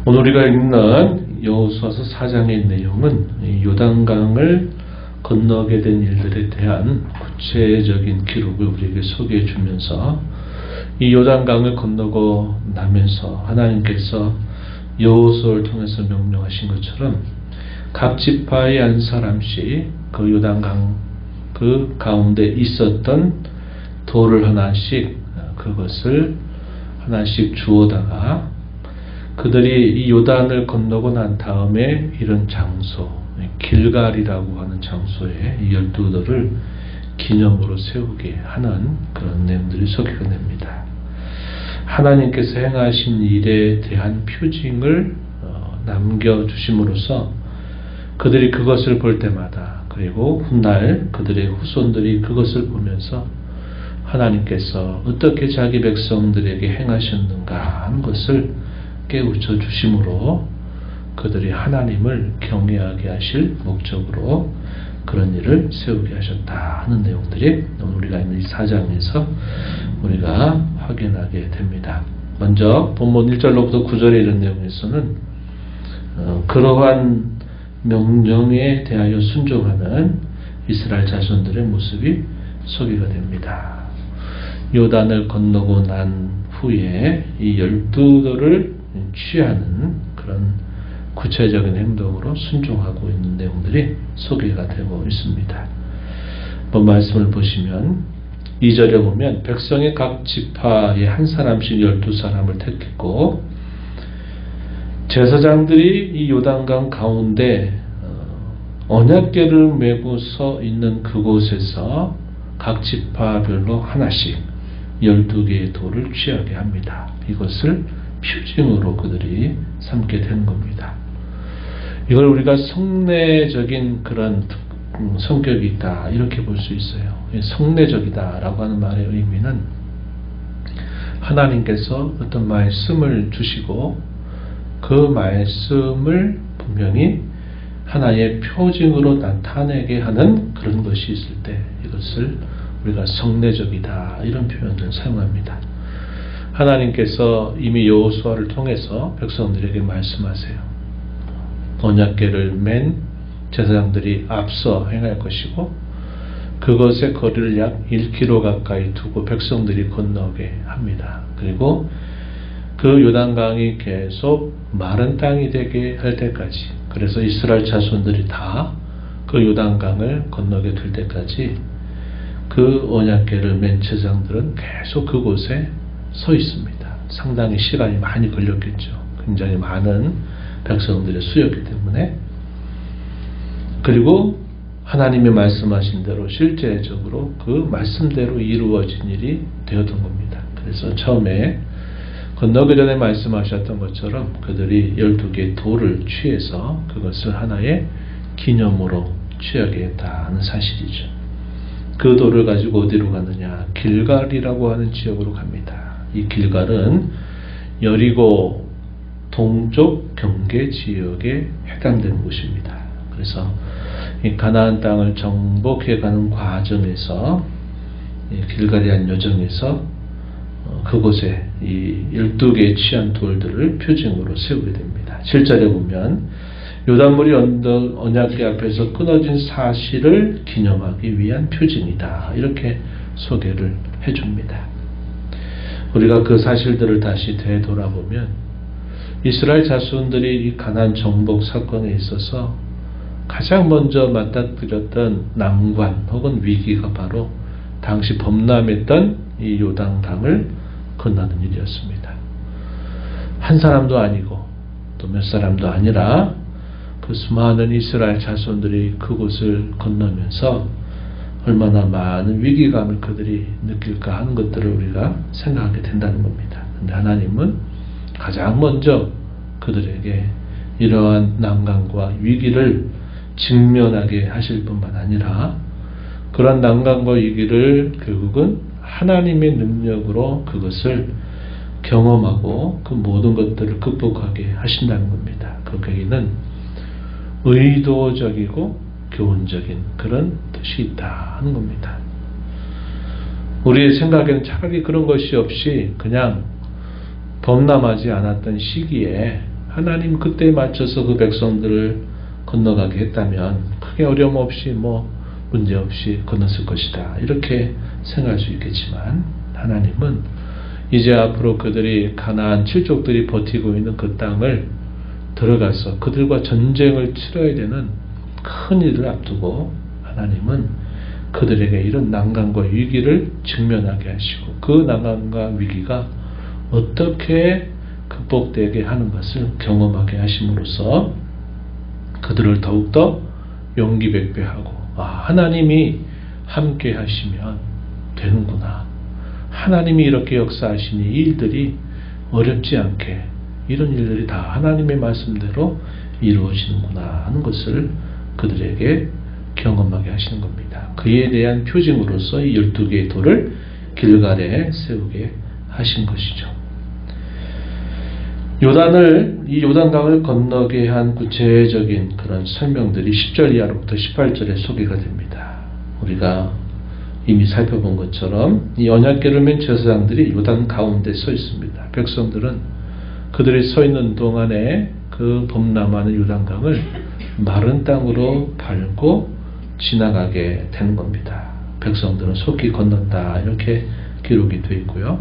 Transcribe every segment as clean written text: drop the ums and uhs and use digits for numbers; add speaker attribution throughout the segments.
Speaker 1: 오늘 우리가 읽는 여호수아서 4장의 내용은 요단강을 건너게 된 일들에 대한 구체적인 기록을 우리에게 소개해 주면서 이 요단강을 건너고 나면서 하나님께서 여호수아를 통해서 명령하신 것처럼 각 지파의 한 사람씩 그 요단강 그 가운데 있었던 돌을 하나씩 그것을 하나씩 주워다가 그들이 이 요단을 건너고 난 다음에 이런 장소 길갈이라고 하는 장소에 이 12돌을 기념으로 세우게 하는 그런 내용들이 소개가 됩니다. 하나님께서 행하신 일에 대한 표징을 남겨주심으로써 그들이 그것을 볼 때마다 그리고 훗날 그들의 후손들이 그것을 보면서 하나님께서 어떻게 자기 백성들에게 행하셨는가 하는 것을 깨우쳐 주심으로 그들이 하나님을 경외하게 하실 목적으로 그런 일을 세우게 하셨다 하는 내용들이 오늘 우리가 있는 이 4장에서 우리가 확인하게 됩니다. 먼저 본문 1절로부터 9절에 이런 내용에서는 그러한 명령에 대하여 순종하는 이스라엘 자손들의 모습이 소개가 됩니다. 요단을 건너고 난 후에 이 12돌을 취하는 그런 구체적인 행동으로 순종하고 있는 내용들이 소개가 되고 있습니다. 한번 말씀을 보시면 2절에 보면 백성의 각 지파의 한 사람씩 12사람을 택했고 제사장들이 이 요단강 가운데 언약궤를 메고 서 있는 그곳에서 각 지파별로 하나씩 12개의 돌을 취하게 합니다. 이것을 표징으로 그들이 삼게 되는 겁니다. 이걸 우리가 성례적인 그런 성격이 있다 이렇게 볼 수 있어요. 성례적이다 라고 하는 말의 의미는 하나님께서 어떤 말씀을 주시고 그 말씀을 분명히 하나의 표징으로 나타내게 하는 그런 것이 있을 때 이것을 우리가 성례적이다 이런 표현을 사용합니다. 하나님께서 이미 여호수아를 통해서 백성들에게 말씀하세요. 언약궤를 맨 제사장들이 앞서 행할 것이고 그것의 거리를 약 1km 가까이 두고 백성들이 건너게 합니다. 그리고 그 요단강이 계속 마른 땅이 되게 할 때까지 그래서 이스라엘 자손들이 다 그 요단강을 건너게 될 때까지 그 언약궤를 맨 제사장들은 계속 그곳에 서 있습니다. 상당히 시간이 많이 걸렸겠죠. 굉장히 많은 백성들의 수였기 때문에 그리고 하나님이 말씀하신 대로 실제적으로 그 말씀대로 이루어진 일이 되었던 겁니다. 그래서 처음에 건너기 전에 말씀하셨던 것처럼 그들이 12개의 돌을 취해서 그것을 하나의 기념으로 취하게 했다는 사실이죠. 그 돌을 가지고 어디로 가느냐 길갈이라고 하는 지역으로 갑니다. 이 길갈은 여리고 동쪽 경계 지역에 해당되는 곳입니다. 그래서 이 가나안 땅을 정복해 가는 과정에서 길갈이라는 여정에서 그곳에 이 12개의 취한 돌들을 표징으로 세우게 됩니다. 7절에 보면 요단물이 언약궤 앞에서 끊어진 사실을 기념하기 위한 표징이다. 이렇게 소개를 해줍니다. 우리가 그 사실들을 다시 되돌아보면 이스라엘 자손들이 이 가나안 정복 사건에 있어서 가장 먼저 맞닥뜨렸던 난관 혹은 위기가 바로 당시 범람했던 이 요단강을 건너는 일이었습니다. 한 사람도 아니고 또 몇 사람도 아니라 그 수많은 이스라엘 자손들이 그곳을 건너면서 얼마나 많은 위기감을 그들이 느낄까 하는 것들을 우리가 생각하게 된다는 겁니다. 그런데 하나님은 가장 먼저 그들에게 이러한 난관과 위기를 직면하게 하실 뿐만 아니라 그런 난관과 위기를 결국은 하나님의 능력으로 그것을 경험하고 그 모든 것들을 극복하게 하신다는 겁니다. 그 계기는 의도적이고 교훈적인 그런 뜻이 있다 하는 겁니다. 우리의 생각에는 차라리 그런 것이 없이 그냥 범람하지 않았던 시기에 하나님 그때에 맞춰서 그 백성들을 건너가게 했다면 크게 어려움 없이 문제 없이 건넜을 것이다. 이렇게 생각할 수 있겠지만 하나님은 이제 앞으로 그들이 가나안 7족들이 버티고 있는 그 땅을 들어가서 그들과 전쟁을 치러야 되는 큰 일을 앞두고 하나님은 그들에게 이런 난간과 위기를 직면하게 하시고 그 난간과 위기가 어떻게 극복되게 하는 것을 경험하게 하심으로써 그들을 더욱더 용기백배하고 하나님이 함께 하시면 되는구나. 하나님이 이렇게 역사하시니 이 일들이 어렵지 않게 이런 일들이 다 하나님의 말씀대로 이루어지는구나 하는 것을 그들에게 경험하게 하시는 겁니다. 그에 대한 표징으로서 이 12개의 돌을 길갈에 세우게 하신 것이죠. 이 요단강을 건너게 한 구체적인 그런 설명들이 10절 이하로부터 18절에 소개가 됩니다. 우리가 이미 살펴본 것처럼 이 언약궤를 맨 제사장들이 요단 가운데 서 있습니다. 백성들은 그들이 서 있는 동안에 그 범람하는 요단강을 마른 땅으로 밟고 지나가게 되는 겁니다. 백성들은 속히 건넜다 이렇게 기록이 되어 있고요.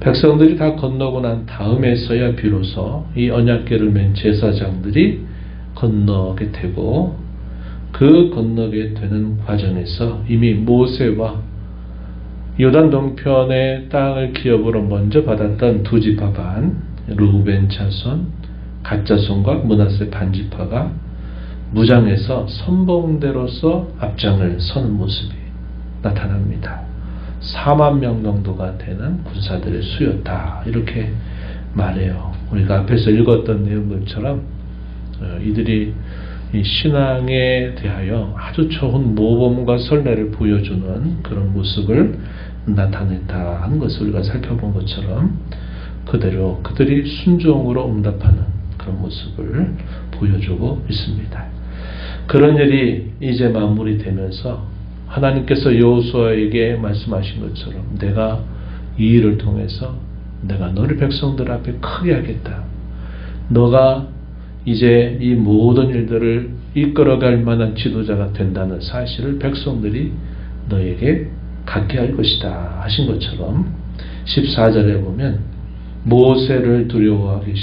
Speaker 1: 백성들이 다 건너고 난 다음에서야 비로소 이 언약궤를 맨 제사장들이 건너게 되고 그 건너게 되는 과정에서 이미 모세와 요단 동편의 땅을 기업으로 먼저 받았던 두 지파 반 르우벤 자손, 갓 자손과 므낫세 반 지파가 무장해서 선봉대로서 앞장을 서는 모습이 나타납니다. 4만 명 정도가 되는 군사들의 수였다 이렇게 말해요. 우리가 앞에서 읽었던 내용들처럼 이들이 이 신앙에 대하여 아주 좋은 모범과 선례를 보여주는 그런 모습을 나타냈다 하는 것을 우리가 살펴본 것처럼 그대로 그들이 순종으로 응답하는 그런 모습을 보여주고 있습니다. 그런 일이 이제 마무리되면서 하나님께서 여호수아에게 말씀하신 것처럼 내가 이 일을 통해서 내가 너를 백성들 앞에 크게 하겠다. 너가 이제 이 모든 일들을 이끌어갈 만한 지도자가 된다는 사실을 백성들이 너에게 갖게 할 것이다 하신 것처럼 14절에 보면 모세를 두려워하게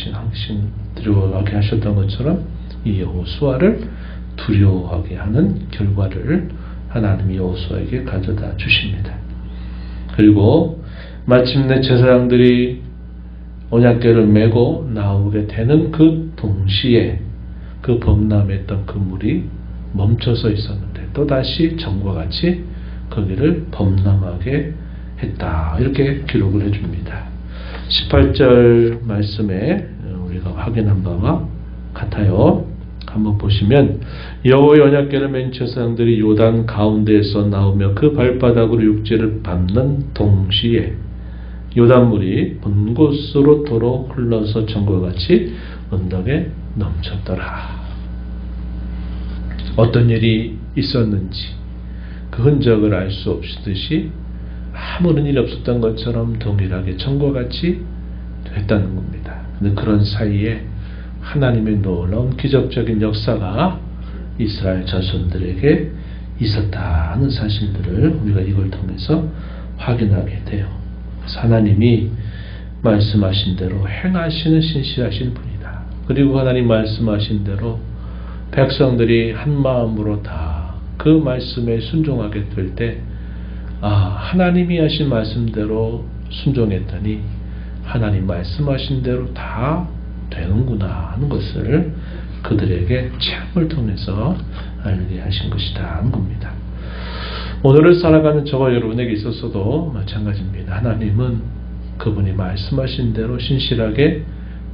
Speaker 1: 하셨던 것처럼 이 여호수아를 두려워하게 하는 결과를 하나님이 여호수아에게 가져다 주십니다. 그리고 마침내 제사장들이 언약궤를 메고 나오게 되는 그 동시에 그 범람했던 그 물이 멈춰서 있었는데 또다시 전과 같이 거기를 범람하게 했다. 이렇게 기록을 해줍니다. 18절 말씀에 우리가 확인한 바와 같아요. 한번 보시면 여호와의 언약궤를 맨 제사장들이 요단 가운데에서 나오며 그 발바닥으로 육지를 밟는 동시에 요단물이 본 곳으로 도로 흘러서 전과 같이 언덕에 넘쳤더라. 어떤 일이 있었는지 그 흔적을 알 수 없듯이 아무런 일이 없었던 것처럼 동일하게 전과 같이 됐다는 겁니다. 근데 그런 사이에 하나님의 놀라운 기적적인 역사가 이스라엘 자손들에게 있었다 하는 사실들을 우리가 이걸 통해서 확인하게 돼요. 하나님이 말씀하신 대로 행하시는 신실하신 분이다. 그리고 하나님 말씀하신 대로 백성들이 한 마음으로 다 그 말씀에 순종하게 될 때 하나님이 하신 말씀대로 순종했더니 하나님 말씀하신 대로 다 되는구나 하는 것을 그들에게 체험을 통해서 알게 하신 것이다 하는 겁니다. 오늘을 살아가는 저와 여러분에게 있어서도 마찬가지입니다. 하나님은 그분이 말씀하신 대로 신실하게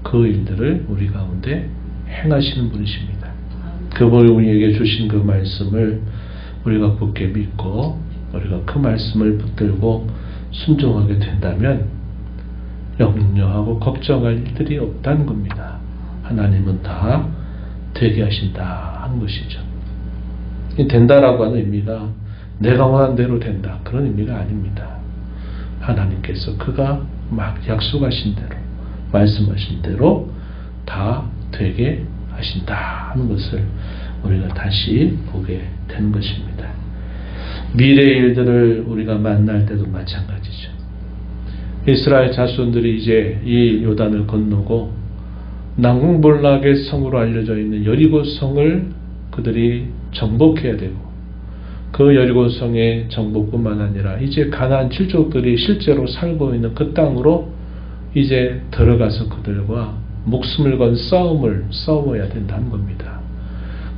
Speaker 1: 그 일들을 우리 가운데 행하시는 분이십니다. 그분이 우리에게 주신 그 말씀을 우리가 굳게 믿고 우리가 그 말씀을 붙들고 순종하게 된다면 염려하고 걱정할 일들이 없다는 겁니다. 하나님은 다 되게 하신다 하는 것이죠. 된다라고 하는 의미가 내가 원하는 대로 된다 그런 의미가 아닙니다. 하나님께서 그가 막 약속하신 대로 말씀하신 대로 다 되게 하신다 하는 것을 우리가 다시 보게 되는 것입니다. 미래의 일들을 우리가 만날 때도 마찬가지죠. 이스라엘 자손들이 이제 이 요단을 건너고 난공불락의 성으로 알려져 있는 여리고 성을 그들이 정복해야 되고, 그 여리고 성의 정복뿐만 아니라 이제 가나안 칠족들이 실제로 살고 있는 그 땅으로 이제 들어가서 그들과 목숨을 건 싸움을 싸워야 된다는 겁니다.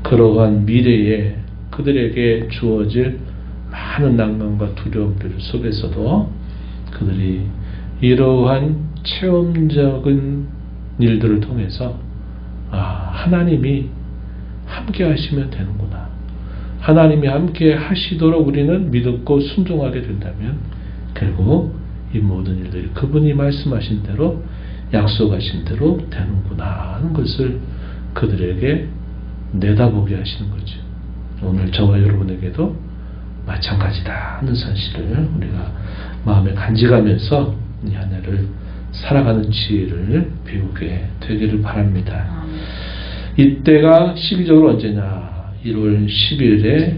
Speaker 1: 그러한 미래에 그들에게 주어질 많은 낭만과 두려움들 속에서도 그들이 이러한 체험적인 일들을 통해서 하나님이 함께 하시면 되는구나, 하나님이 함께 하시도록 우리는 믿고 순종하게 된다면 결국 이 모든 일들이 그분이 말씀하신 대로 약속하신 대로 되는구나 하는 것을 그들에게 내다보게 하시는 거죠. 오늘 저와 여러분에게도 마찬가지다 하는 사실을 우리가 마음에 간직하면서 이 한 해를 살아가는 지혜를 배우게 되기를 바랍니다. 이때가 시기적으로 언제냐? 1월 10일에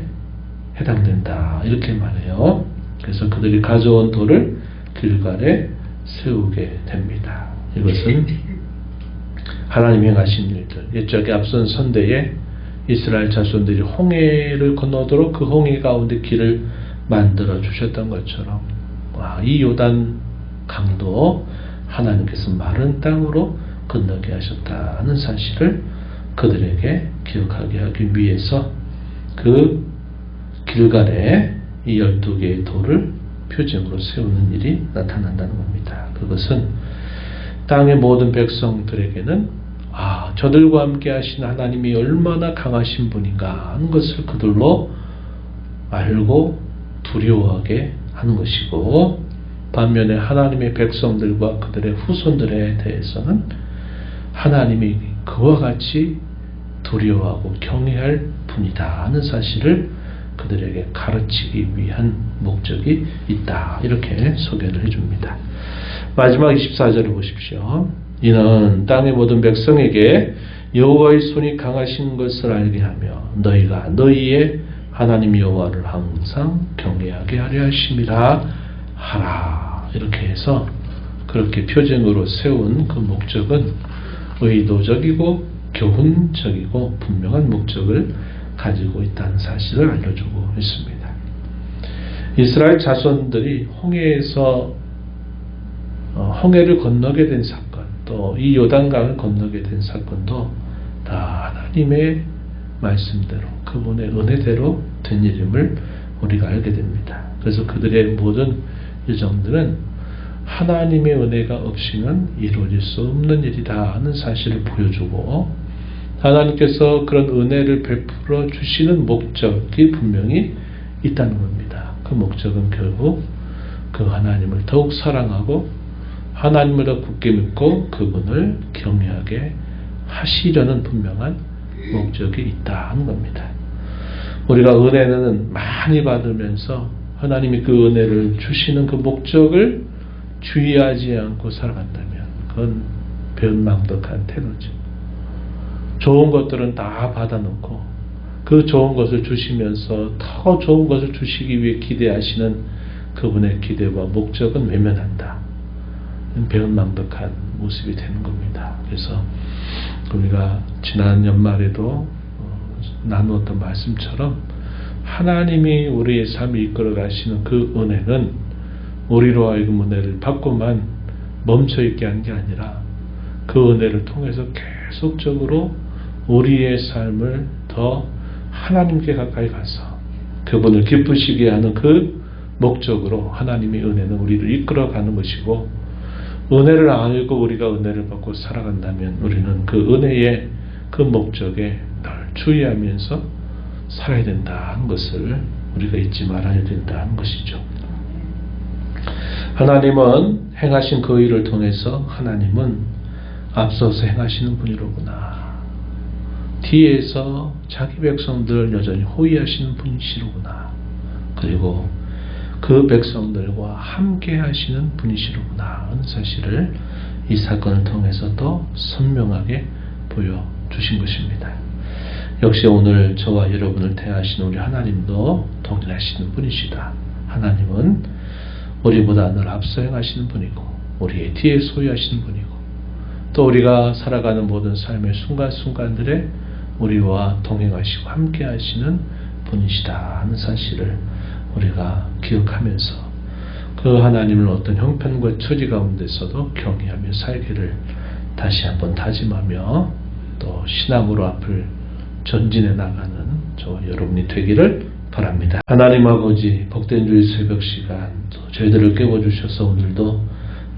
Speaker 1: 해당된다 이렇게 말해요. 그래서 그들이 가져온 돌을 길갈에 세우게 됩니다. 이것은 하나님이 행하신 일들, 옛적에 앞선 선대에 이스라엘 자손들이 홍해를 건너도록 그 홍해 가운데 길을 만들어 주셨던 것처럼 이 요단 강도 하나님께서 마른 땅으로 건너게 하셨다는 사실을 그들에게 기억하게 하기 위해서 그 길갈에 이 12개의 돌을 표징으로 세우는 일이 나타난다는 겁니다. 그것은 땅의 모든 백성들에게는 저들과 함께 하신 하나님이 얼마나 강하신 분인가 하는 것을 그들로 알고 두려워하게 하는 것이고, 반면에 하나님의 백성들과 그들의 후손들에 대해서는 하나님이 그와 같이 두려워하고 경외할 분이다 하는 사실을 그들에게 가르치기 위한 목적이 있다 이렇게 소개를 해줍니다. 마지막 24절을 보십시오. 이는 땅의 모든 백성에게 여호와의 손이 강하신 것을 알게 하며 너희가 너희의 하나님 여호와를 항상 경외하게 하려 하심이라 하라. 이렇게 해서 그렇게 표징으로 세운 그 목적은 의도적이고 교훈적이고 분명한 목적을 가지고 있다는 사실을 알려주고 있습니다. 이스라엘 자손들이 홍해를 건너게 된 사건, 또 이 요단강을 건너게 된 사건도 다 하나님의 말씀대로 그분의 은혜대로 된 일임을 우리가 알게 됩니다. 그래서 그들의 모든 여정들은 하나님의 은혜가 없이는 이루어질 수 없는 일이다 하는 사실을 보여주고, 하나님께서 그런 은혜를 베풀어 주시는 목적이 분명히 있다는 겁니다. 그 목적은 결국 그 하나님을 더욱 사랑하고 하나님을 더 굳게 믿고 그분을 경외하게 하시려는 분명한 목적이 있다 하는 겁니다. 우리가 은혜는 많이 받으면서 하나님이 그 은혜를 주시는 그 목적을 주의하지 않고 살아간다면 그건 배은망덕한 태도죠. 좋은 것들은 다 받아놓고 그 좋은 것을 주시면서 더 좋은 것을 주시기 위해 기대하시는 그분의 기대와 목적은 외면한다. 배은망덕한 모습이 되는 겁니다. 그래서 우리가 지난 연말에도 나누었던 말씀처럼 하나님이 우리의 삶을 이끌어 가시는 그 은혜는 우리로 하여금 은혜를 받고만 멈춰있게 한 게 아니라 그 은혜를 통해서 계속적으로 우리의 삶을 더 하나님께 가까이 가서 그분을 기쁘시게 하는 그 목적으로 하나님의 은혜는 우리를 이끌어가는 것이고, 은혜를 알고 우리가 은혜를 받고 살아간다면 우리는 그 은혜의 그 목적에 늘 주의하면서 살아야 된다는 것을 우리가 잊지 말아야 된다는 것이죠. 하나님은 행하신 그 일을 통해서 하나님은 앞서서 행하시는 분이로구나, 뒤에서 자기 백성들을 여전히 호위하시는 분이시로구나, 그리고 그 백성들과 함께 하시는 분이시로구나 하는 사실을 이 사건을 통해서 더 선명하게 보여주신 것입니다. 역시 오늘 저와 여러분을 대하시는 우리 하나님도 동일하시는 분이시다. 하나님은 우리보다 늘 앞서 행하시는 분이고 우리의 뒤에 소유하시는 분이고 또 우리가 살아가는 모든 삶의 순간순간들에 우리와 동행하시고 함께 하시는 분이시다 하는 사실을 우리가 기억하면서 그 하나님을 어떤 형편과 처지 가운데서도 경외하며 살기를 다시 한번 다짐하며 또 신앙으로 앞을 전진해 나가는 저와 여러분이 되기를 바랍니다. 하나님 아버지, 복된 주일 새벽 시간 또 저희들을 깨워주셔서 오늘도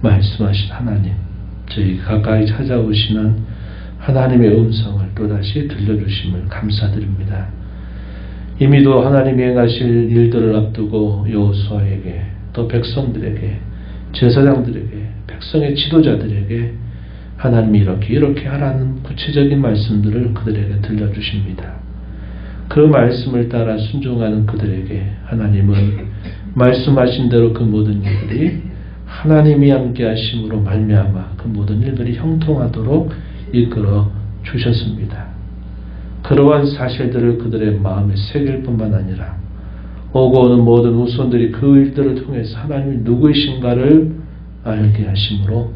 Speaker 1: 말씀하신 하나님, 저희 가까이 찾아오시는 하나님의 음성을 또다시 들려주심을 감사드립니다. 이미도 하나님이 행하실 일들을 앞두고 여호수아에게 또 백성들에게 제사장들에게 백성의 지도자들에게 하나님이 이렇게 하라는 구체적인 말씀들을 그들에게 들려주십니다. 그 말씀을 따라 순종하는 그들에게 하나님은 말씀하신 대로 그 모든 일들이 하나님이 함께 하심으로 말미암아 그 모든 일들이 형통하도록 이끌어 주셨습니다. 그러한 사실들을 그들의 마음에 새길 뿐만 아니라 오고 오는 모든 후손들이 그 일들을 통해서 하나님이 누구이신가를 알게 하심으로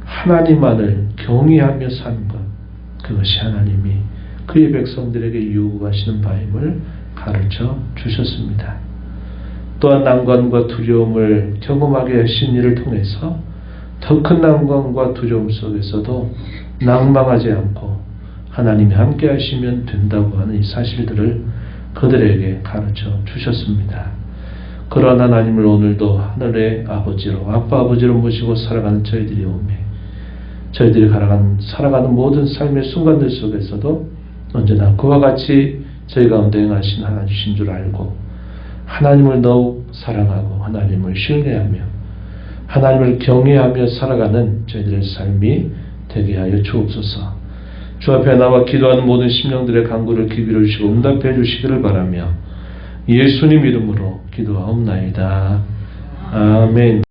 Speaker 1: 하나님만을 경외하며 사는 것, 그것이 하나님이 그의 백성들에게 요구하시는 바임을 가르쳐 주셨습니다. 또한 난관과 두려움을 경험하게 하신 일을 통해서 더 큰 난관과 두려움 속에서도 낭망하지 않고 하나님이 함께 하시면 된다고 하는 이 사실들을 그들에게 가르쳐 주셨습니다. 그러한 하나님을 오늘도 하늘의 아버지로 아빠 아버지로 모시고 살아가는 저희들이 오매 저희들이 살아가는 모든 삶의 순간들 속에서도 언제나 그와 같이 저희 가운데 행하신 하나님이신 줄 알고 하나님을 더욱 사랑하고 하나님을 신뢰하며 하나님을 경외하며 살아가는 저희들의 삶이 되게 하여 주옵소서. 주 앞에 나와 기도하는 모든 심령들의 간구를 귀비를 주시고 응답해 주시기를 바라며 예수님 이름으로 기도하옵나이다. 아멘.